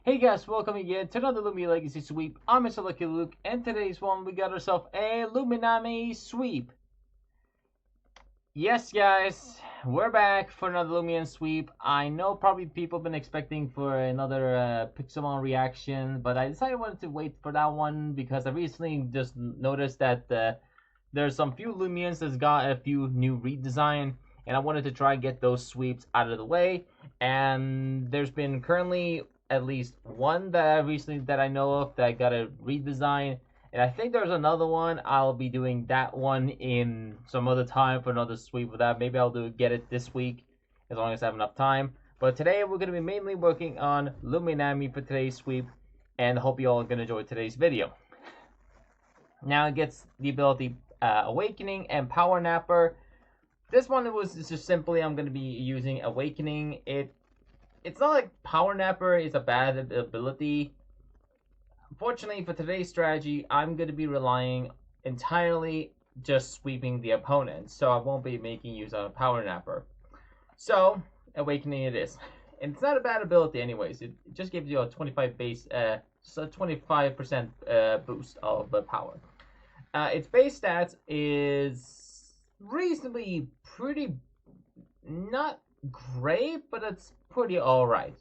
Hey guys, welcome again to another Lumian Legacy Sweep. I'm Mr. Lucky Luke, and today's one we got ourselves a Luminami sweep. Yes guys, we're back for another Lumian sweep. I know probably people have been expecting for another Pixelmon reaction, but I decided I wanted to wait for that one because I recently just noticed that there's some few Lumians that's got a few new redesign, and I wanted to try and get those sweeps out of the way. And there's been currently at least one that I know of that got a redesign, and I think there's another one. I'll be doing that one in some other time for another sweep with that. Maybe I'll get it this week as long as I have enough time. But today we're going to be mainly working on Luminami for today's sweep, and I hope you all are going to enjoy today's video. Now it gets the ability Awakening and Power Napper. This one was just simply I'm going to be using Awakening. It's not like Power Napper is a bad ability. Unfortunately, for today's strategy, I'm going to be relying entirely just sweeping the opponent, so I won't be making use of Power Napper. So, Awakening it is. And it's not a bad ability anyways. It just gives you a 25 base, so 25% boost of power. Its base stats is reasonably pretty, not great, but it's pretty alright.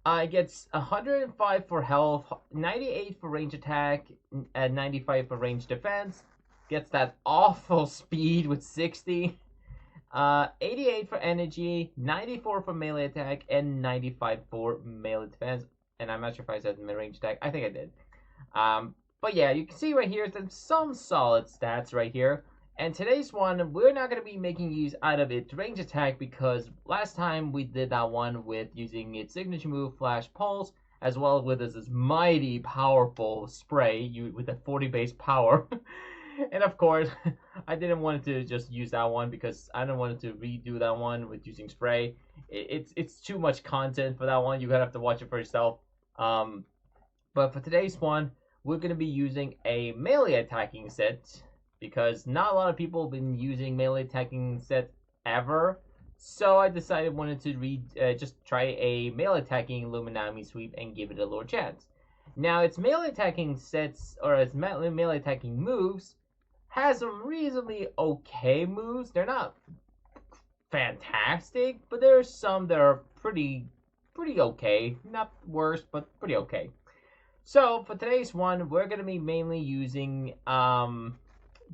It gets 105 for health, 98 for range attack, and 95 for range defense. Gets that awful speed with 60. 88 for energy, 94 for melee attack, and 95 for melee defense. And I'm not sure if I said range attack. I think I did. But yeah, you can see right here there's some solid stats right here. And today's one, we're not going to be making use out of its range attack because last time we did that one with using its signature move, Flash Pulse, as well as with this mighty powerful spray with a 40 base power. And of course, I didn't want to just use that one because I didn't want to redo that one with using spray. It's too much content for that one. You're going to have to watch it for yourself. But for today's one, we're going to be using a melee attacking set, because not a lot of people have been using melee attacking sets ever. So I decided wanted to just try a melee attacking Luminami sweep and give it a little chance. Now its melee attacking sets, or its melee attacking moves, has some reasonably okay moves. They're not fantastic, but there's some that are pretty okay. Not worse, but pretty okay. So for today's one, we're gonna be mainly using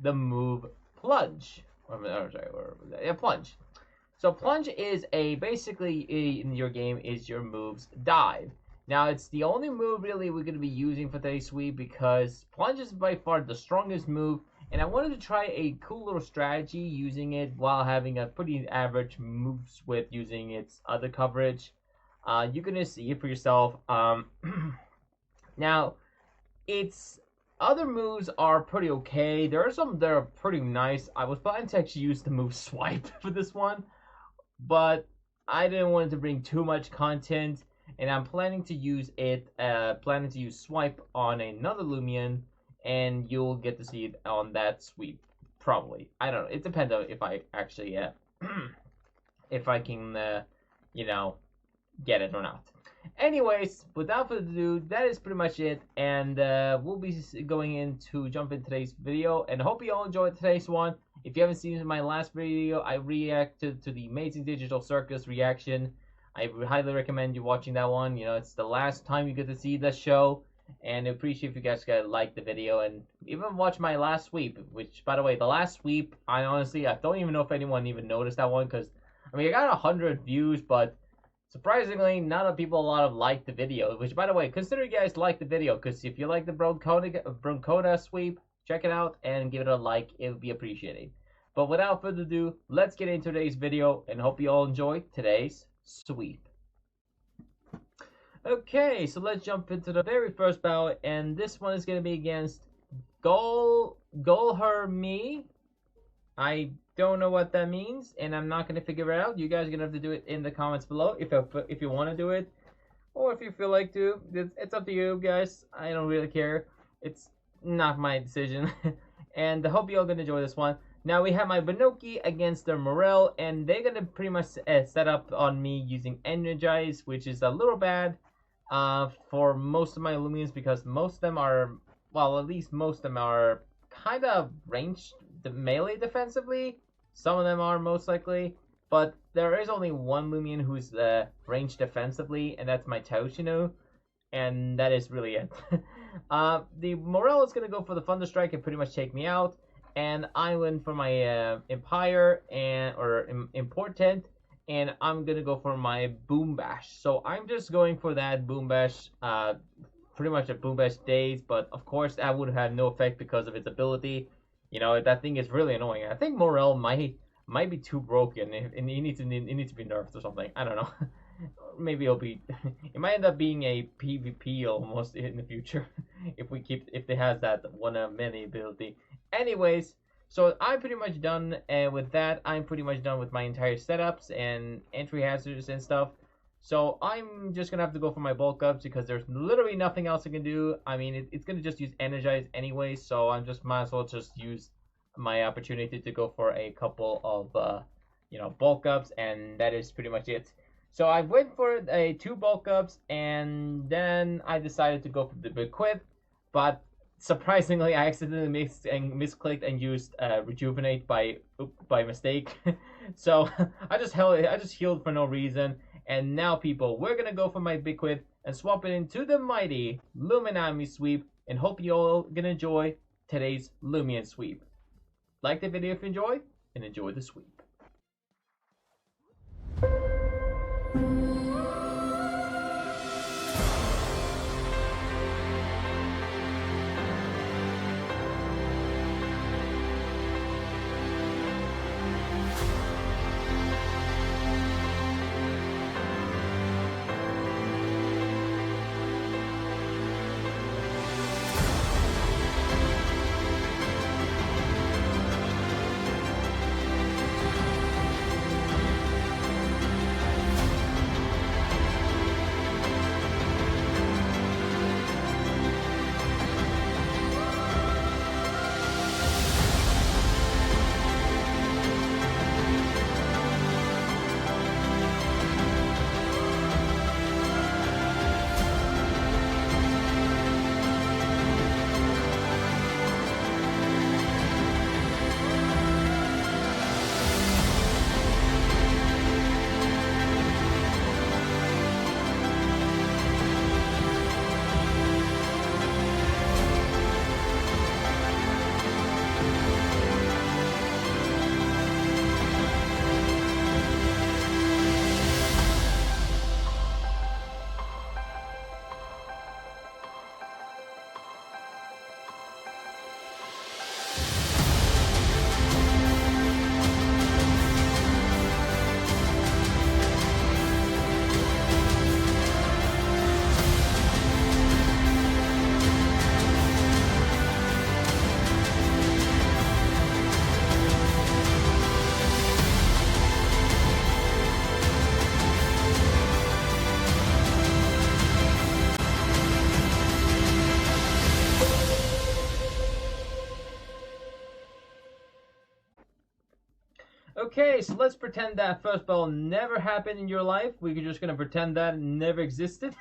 the move Plunge. Plunge. So Plunge is basically in your game is your move's dive. Now it's the only move really we're going to be using for today's sweep because Plunge is by far the strongest move, and I wanted to try a cool little strategy using it while having a pretty average moves with using its other coverage. You're going to see it for yourself. Now, its other moves are pretty okay. There are some that are pretty nice. I was planning to actually use the move Swipe for this one, but I didn't want to bring too much content, and I'm planning to use Swipe on another Lumian, and you'll get to see it on that sweep, probably. I don't know. It depends on if I actually, if I can, get it or not. Anyways, without further ado, that is pretty much it, and we'll be jump in today's video, and I hope you all enjoyed today's one. If you haven't seen my last video, I reacted to the Amazing Digital Circus reaction. I highly recommend you watching that one. You know, it's the last time you get to see the show, and I appreciate if you guys like the video, and even watch my last sweep, which, by the way, the last sweep, I don't even know if anyone even noticed that one, because, I mean, I got 100 views, but surprisingly, not a lot liked the video, which, by the way, consider you guys like the video, because if you like the Broncoda sweep, check it out and give it a like. It would be appreciated. But without further ado, let's get into today's video, and hope you all enjoy today's sweep. Okay, so let's jump into the very first battle, and this one is going to be against Golhermi. I don't know what that means, and I'm not going to figure it out. You guys are going to have to do it in the comments below if you want to do it, or if you feel like to. It's up to you guys. I don't really care. It's not my decision. And I hope you all going to enjoy this one. Now we have my Banoki against the Morel, and they're going to pretty much set up on me using Energize, which is a little bad. for most of my Loomians, because most of them are, well, at least most of them are kind of ranged melee defensively. Some of them are most likely, but there is only one Loomian who's ranged defensively, and that's my Tauchino, and that is really it. The Morel is going to go for the Thunder Strike and pretty much take me out, and I went for my Empire or Important, and I'm going to go for my Boom Bash. So I'm just going for that Boom Bash, pretty much a Boom Bash days, but of course that would have no effect because of its ability. You know, that thing is really annoying. I think Morel might be too broken, and he needs to be nerfed or something. I don't know. Maybe it'll be. It might end up being a PvP almost in the future if it has that one of many ability. Anyways, so I'm pretty much done with that. I'm pretty much done with my entire setups and entry hazards and stuff. So I'm just gonna have to go for my bulk ups because there's literally nothing else I can do. I mean, it's gonna just use energize anyway, so I'm just might as well just use my opportunity to go for a couple of bulk ups, and that is pretty much it. So I went for two bulk ups, and then I decided to go for the bequith, but surprisingly, I accidentally misclicked and used rejuvenate by mistake. So I just healed for no reason. And now, people, we're gonna go for my bequith and swap it into the mighty Luminami sweep, and hope you all gonna enjoy today's Loomian sweep. Like the video if you enjoy, and enjoy the sweep. Okay, so let's pretend that first bell never happened in your life. We're just gonna pretend that it never existed.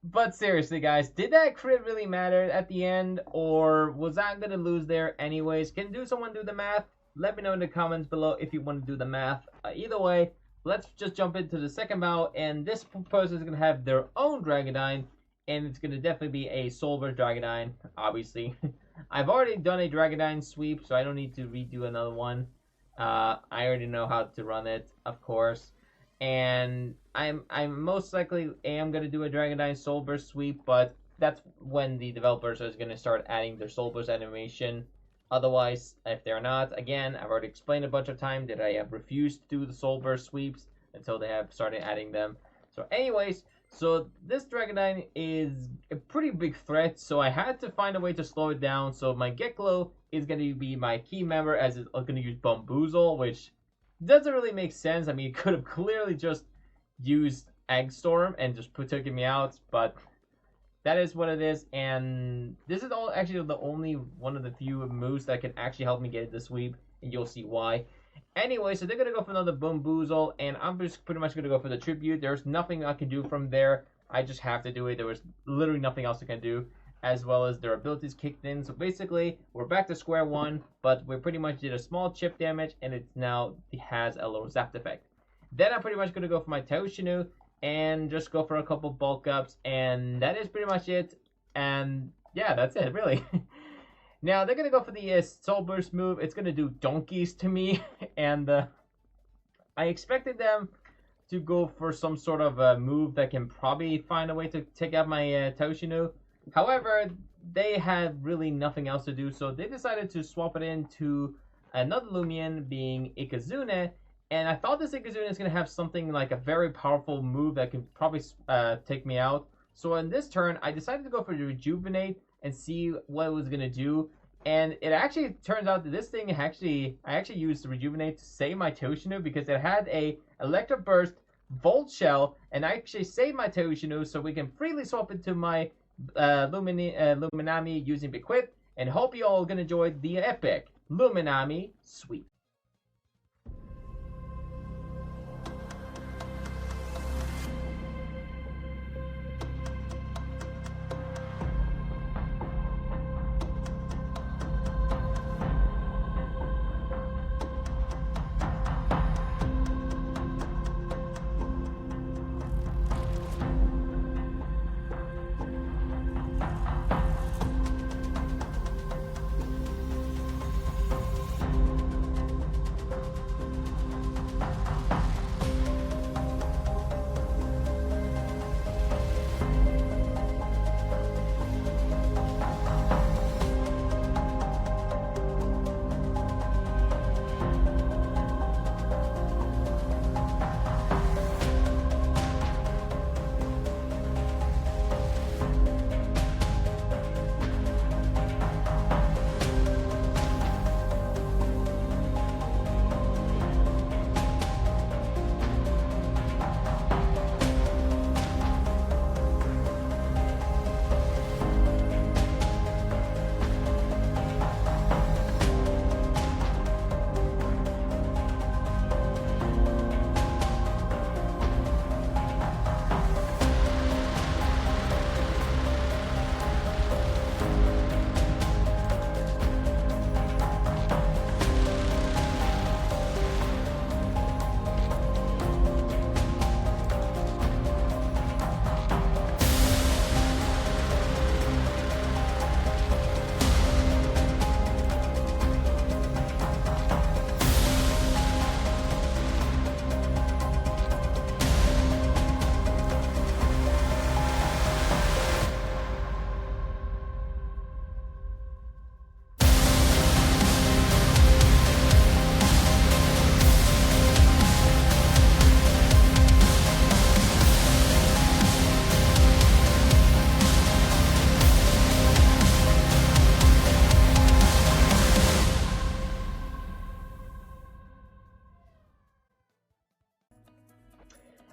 But seriously, guys, did that crit really matter at the end, or was I gonna lose there anyways? Can someone do the math? Let me know in the comments below if you want to do the math. Either way, let's just jump into the second bout, and this person is gonna have their own Dragonine, and it's gonna definitely be a Solver's Dragonine, obviously. I've already done a Dragonine sweep, so I don't need to redo another one. I already know how to run it, of course. And I'm most likely am gonna do a Dragonine Soulburst sweep, but that's when the developers are gonna start adding their Soulburst animation. Otherwise, if they're not, again, I've already explained a bunch of times that I have refused to do the Soulburst sweeps until they have started adding them. So anyways, so this Dragonine is a pretty big threat, so I had to find a way to slow it down. So my Geklo is going to be my key member, as it's going to use Bamboozle, which doesn't really make sense. I mean, it could have clearly just used Egg Storm and just taken me out, but that is what it is. And this is actually the only one of the few moves that can actually help me get the sweep, and you'll see why. Anyway, so they're gonna go for another Boomboozle, and I'm just pretty much gonna go for the Tribute. There's nothing I can do from there. I just have to do it. There was literally nothing else I can do, as well as their abilities kicked in. So basically, we're back to square one, but we pretty much did a small chip damage, and it has a little zapped effect. Then I'm pretty much gonna go for my Taoshinu and just go for a couple bulk ups, and that is pretty much it. And yeah, that's it, really. Now, they're going to go for the Soul Burst move. It's going to do donkeys to me. And I expected them to go for some sort of move that can probably find a way to take out my Taoshinu. However, they had really nothing else to do. So they decided to swap it into another Loomian, being Ikazune. And I thought this Ikazune is going to have something like a very powerful move that can probably take me out. So in this turn, I decided to go for the Rejuvenate and see what it was gonna do, and it actually turns out that this thing I actually used the Rejuvenate to save my Taoshinu because it had a Electric Burst, Volt Shell, and I actually saved my Taoshinu so we can freely swap it to my Luminami using Bequit, and hope you all gonna enjoy the epic Luminami sweep.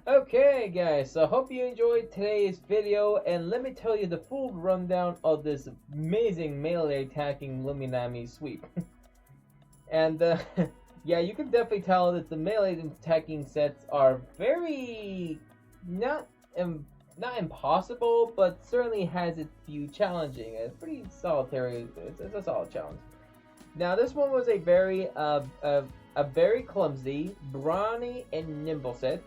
Okay guys, so I hope you enjoyed today's video, and let me tell you the full rundown of this amazing melee attacking Luminami sweep. And yeah, you can definitely tell that the melee attacking sets are very not impossible, but certainly has its few challenging. It's pretty solitary. It's a solid challenge. Now this one was a very clumsy, brawny, and nimble set.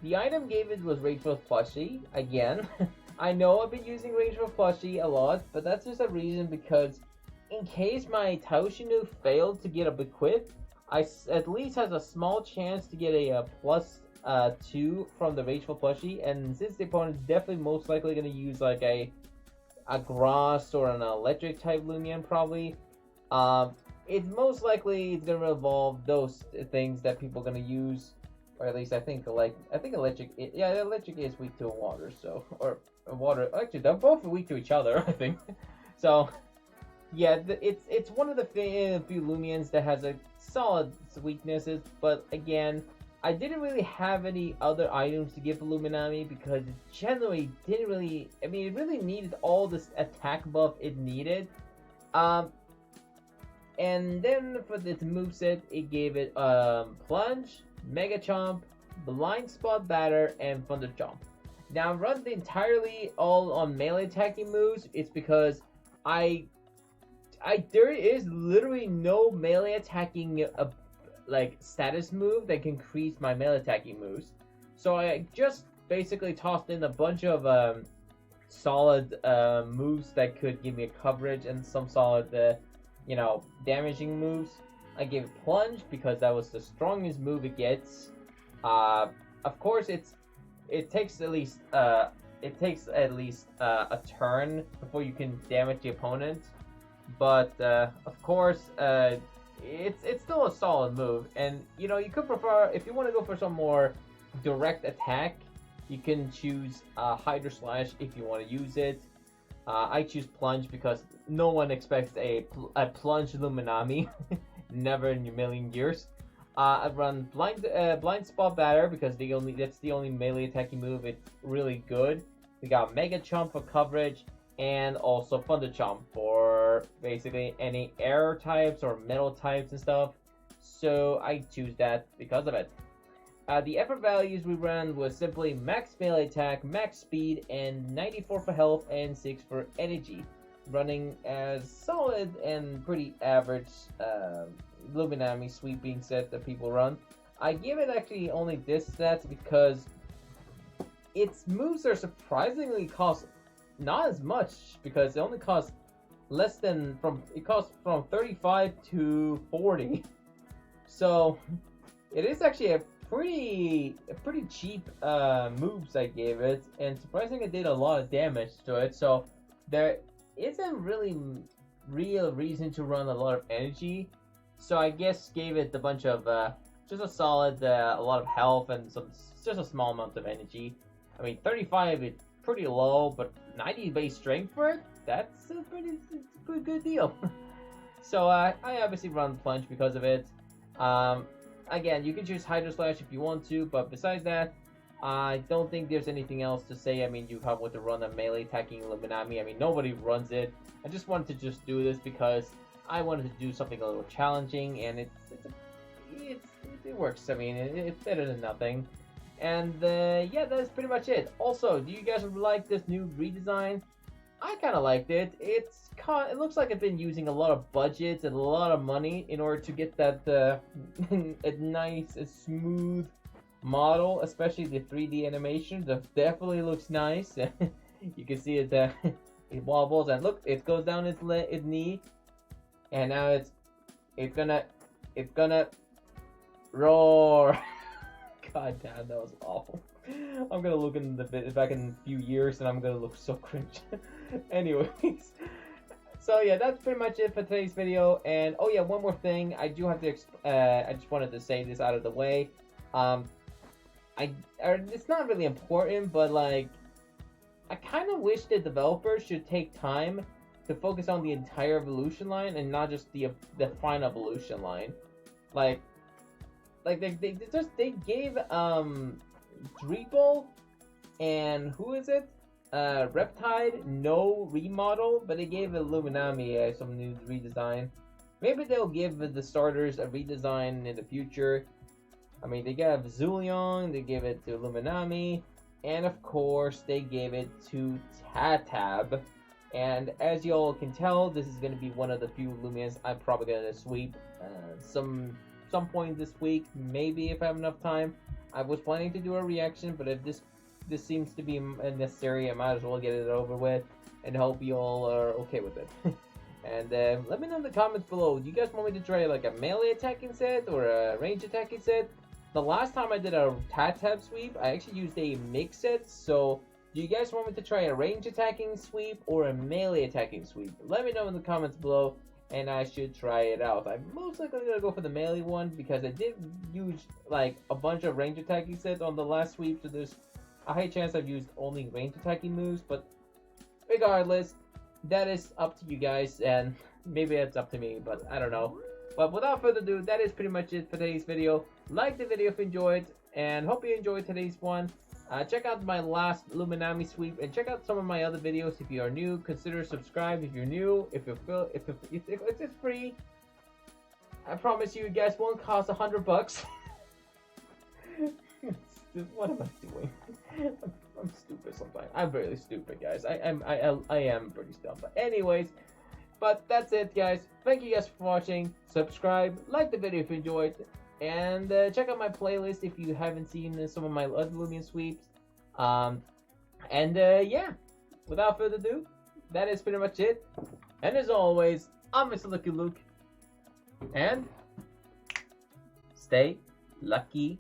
The item gave it was Rageful Plushie, again. I know I've been using Rageful Plushie a lot, but that's just a reason because in case my Taoshinu failed to get a Bequit, I at least has a small chance to get a +2 from the Rageful Plushie, and since the opponent is definitely most likely going to use like a Grass or an Electric type Loomian probably, it's most likely it's going to involve those things that people are going to use. Or at least I think electric. Yeah, electric is weak to water. So or water. Actually, they're both weak to each other. I think. So yeah, it's one of the few Loomians that has a solid weaknesses. But again, I didn't really have any other items to give Luminami because it generally didn't really. I mean, it really needed all this attack buff it needed. And then for this moveset, it gave it Plunge, Mega Chomp, Blind Spot Batter, and Thunder Chomp. Now, run entirely all on melee attacking moves. It's because there is literally no melee attacking like status move that can increase my melee attacking moves. So I just basically tossed in a bunch of solid moves that could give me a coverage and some solid you know, damaging moves. I gave it Plunge because that was the strongest move it gets. Of course, it takes at least a turn before you can damage the opponent. But of course, it's still a solid move. And you know, you could prefer, if you want to go for some more direct attack, you can choose Hydro Slash if you want to use it. I choose Plunge because no one expects a Plunge Luminami. Never in a million years. I run Blind Spot Batter because that's the only melee attacking move. It's really good. We got Mega Chomp for coverage, and also Thunder Chomp for basically any air types or metal types and stuff. So I choose that because of it. The effort values we ran was simply max melee attack, max speed, and 94 for health and 6 for energy. Running as solid and pretty average Luminami sweeping set that people run. I give it actually only this stats because its moves are surprisingly cost not as much, because it only costs less than it costs from 35 to 40. So it is actually a pretty cheap moves I gave it, and surprisingly it did a lot of damage to it. So there isn't really real reason to run a lot of energy. So I guess gave it a bunch of just a solid a lot of health and just a small amount of energy. I mean, 35 is pretty low, but 90 base strength for it, that's a pretty good deal. So I obviously run Plunge because of it. Again, you can choose Hydro Slash if you want to, but besides that, I don't think there's anything else to say. I mean, you have to run a melee attacking Luminami. I mean, nobody runs it. I just wanted to just do this because I wanted to do something a little challenging, and it works. I mean, it's better than nothing. And yeah, that's pretty much it. Also, do you guys like this new redesign? I kind of liked it. It looks like I've been using a lot of budgets and a lot of money in order to get that a nice, smooth model, especially the 3D animation. That definitely looks nice. You can see it. It wobbles, and look, it goes down its knee, and now it's gonna roar. God damn, that was awful. I'm gonna look in back in a few years, and I'm gonna look so cringe. Anyways, so yeah, that's pretty much it for today's video. And oh yeah, one more thing, I do have to. I just wanted to say this out of the way. It's not really important, but like, I kind of wish the developers should take time to focus on the entire evolution line and not just the final evolution line. Like they gave Dreeple and who is it? Reptide no remodel, but they gave Luminami some new redesign. Maybe they'll give the starters a redesign in the future. I mean, they gave Zulion, they gave it to Luminami, and of course they gave it to Tatab. And as y'all can tell, this is going to be one of the few Lumians I'm probably going to sweep some point this week, maybe if I have enough time. I was planning to do a reaction, but if this seems to be necessary, I might as well get it over with, and hope you all are okay with it. And let me know in the comments below, do you guys want me to try like a melee attacking set or a range attacking set? The last time I did a Tatab sweep, I actually used a mix set, so do you guys want me to try a range attacking sweep or a melee attacking sweep? Let me know in the comments below, and I should try it out. I'm most likely gonna go for the melee one because I did use like a bunch of range attacking sets on the last sweep, so there's a high chance I've used only range attacking moves. But regardless, that is up to you guys, and maybe it's up to me, but I don't know. But without further ado, that is pretty much it for today's video. Like the video if you enjoyed, and hope you enjoyed today's one. Check out my last Luminami sweep, and check out some of my other videos if you are new. Consider subscribe if you're new. If it's free, I promise you guys won't cost $100. What am I doing? I'm stupid sometimes. I'm really stupid, guys. I am pretty dumb. But anyways, but that's it, guys. Thank you guys for watching. Subscribe, like the video if you enjoyed, and check out my playlist if you haven't seen some of my other Loomian sweeps. Yeah, without further ado, that is pretty much it. And as always, I'm Mr. Lucky Luke, and stay lucky.